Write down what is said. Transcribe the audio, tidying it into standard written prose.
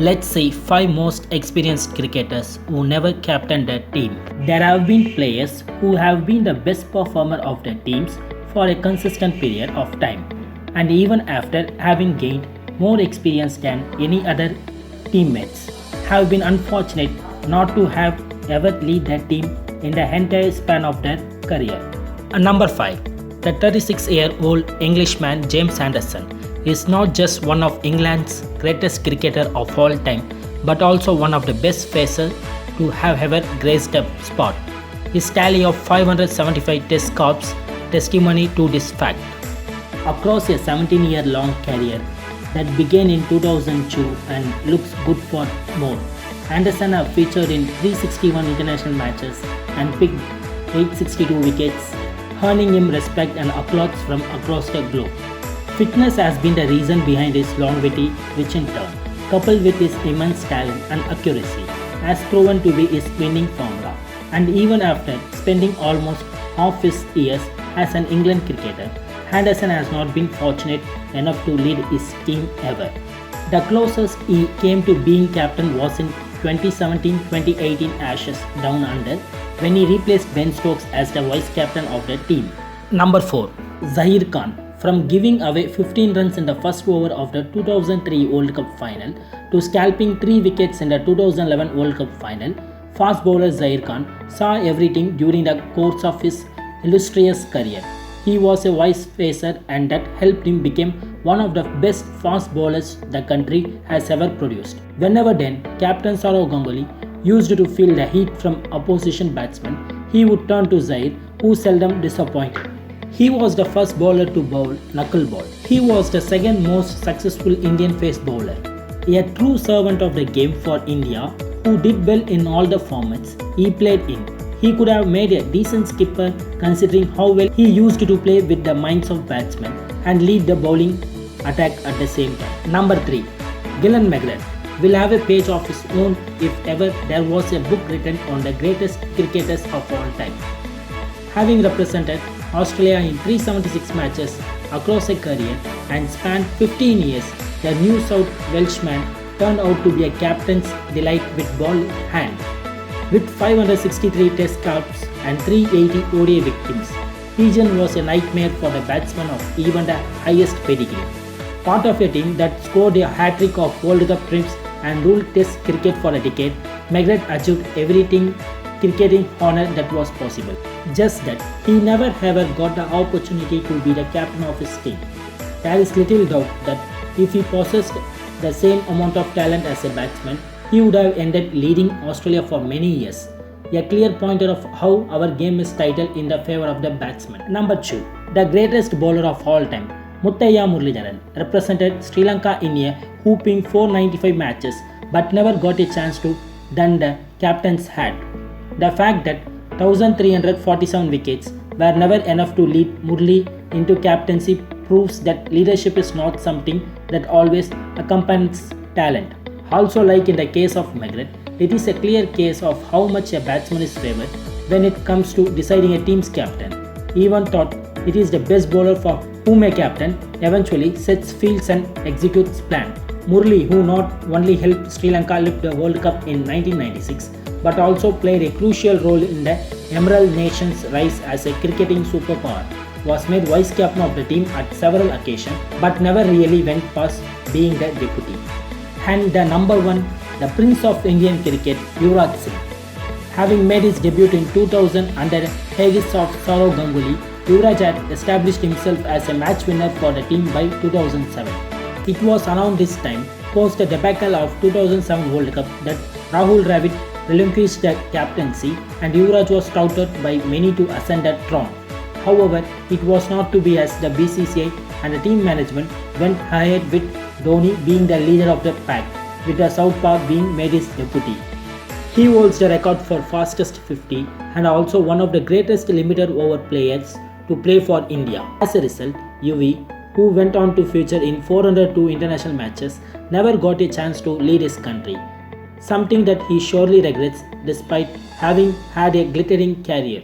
Let's see 5 most experienced cricketers who never captained a team. There have been players who have been the best performer of their teams for a consistent period of time, and even after having gained more experience than any other teammates, have been unfortunate not to have ever lead their team in the entire span of their career. Number 5. The 36-year-old Englishman James Anderson is not just one of England's greatest cricketer of all time, but also one of the best facers to have ever graced the spot. His tally of 575 test caps testimony to this fact. Across a 17-year-long career that began in 2002 and looks good for more, Anderson have featured in 361 international matches and picked 862 wickets, earning him respect and applause from across the globe. Fitness has been the reason behind his longevity, which in turn, coupled with his immense talent and accuracy, has proven to be his winning formula. And even after spending almost half his years as an England cricketer, Anderson has not been fortunate enough to lead his team ever. The closest he came to being captain was in 2017-2018 Ashes Down Under, when he replaced Ben Stokes as the vice captain of the team. Number 4. Zaheer Khan. From giving away 15 runs in the first over of the 2003 World Cup final to scalping 3 wickets in the 2011 World Cup final, fast bowler Zaheer Khan saw everything during the course of his illustrious career. He was a vice pacer, and that helped him become one of the best fast bowlers the country has ever produced. Whenever then Captain Sourav Ganguly used to feel the heat from opposition batsmen, he would turn to Zaheer, who seldom disappointed. He was the first bowler to bowl knuckleball. He was the second most successful Indian fast bowler. A true servant of the game for India, who did well in all the formats he played in. He could have made a decent skipper considering how well he used to play with the minds of batsmen and lead the bowling attack at the same time. Number 3. Glenn McGrath will have a page of his own if ever there was a book written on the greatest cricketers of all time. Having represented Australia in 376 matches across a career and spanned 15 years, the New South Welshman turned out to be a captain's delight with ball hand. With 563 test caps and 380 ODI victims, Pigeon was a nightmare for the batsman of even the highest pedigree. Part of a team that scored a hat-trick of World Cup trips and ruled Test cricket for a decade, McGrath achieved everything cricketing honor that was possible. Just that he never ever got the opportunity to be the captain of his team. There is little doubt that if he possessed the same amount of talent as a batsman, he would have ended leading Australia for many years. A clear pointer of how our game is titled in the favor of the batsman. Number 2. The greatest bowler of all time, Muthaiya Muralidharan, represented Sri Lanka in a whooping 495 matches but never got a chance to don the captain's hat. The fact that 1347 wickets were never enough to lead Murli into captaincy proves that leadership is not something that always accompanies talent. Also, like in the case of McGrath, it is a clear case of how much a batsman is favoured when it comes to deciding a team's captain. Even thought it is the best bowler for whom a captain eventually sets fields and executes plan. Murli, who not only helped Sri Lanka lift the World Cup in 1996, but also played a crucial role in the Emerald Nation's rise as a cricketing superpower, was made vice captain of the team at several occasions, but never really went past being the deputy. And the number 1, the Prince of Indian Cricket, Yuvraj Singh. Having made his debut in 2000 under the aegis of Sourav Ganguly, Yuvraj had established himself as a match winner for the team by 2007. It was around this time, post the debacle of 2007 World Cup, that Rahul Dravid relinquished the captaincy and Yuvraj was touted by many to ascend the throne. However, it was not to be, as the BCCI and the team management went ahead with Dhoni being the leader of the pack, with the Southpaw being made his deputy. He holds the record for fastest 50 and also one of the greatest limited over players to play for India. As a result, UV, who went on to feature in 402 international matches, never got a chance to lead his country, something that he surely regrets despite having had a glittering career.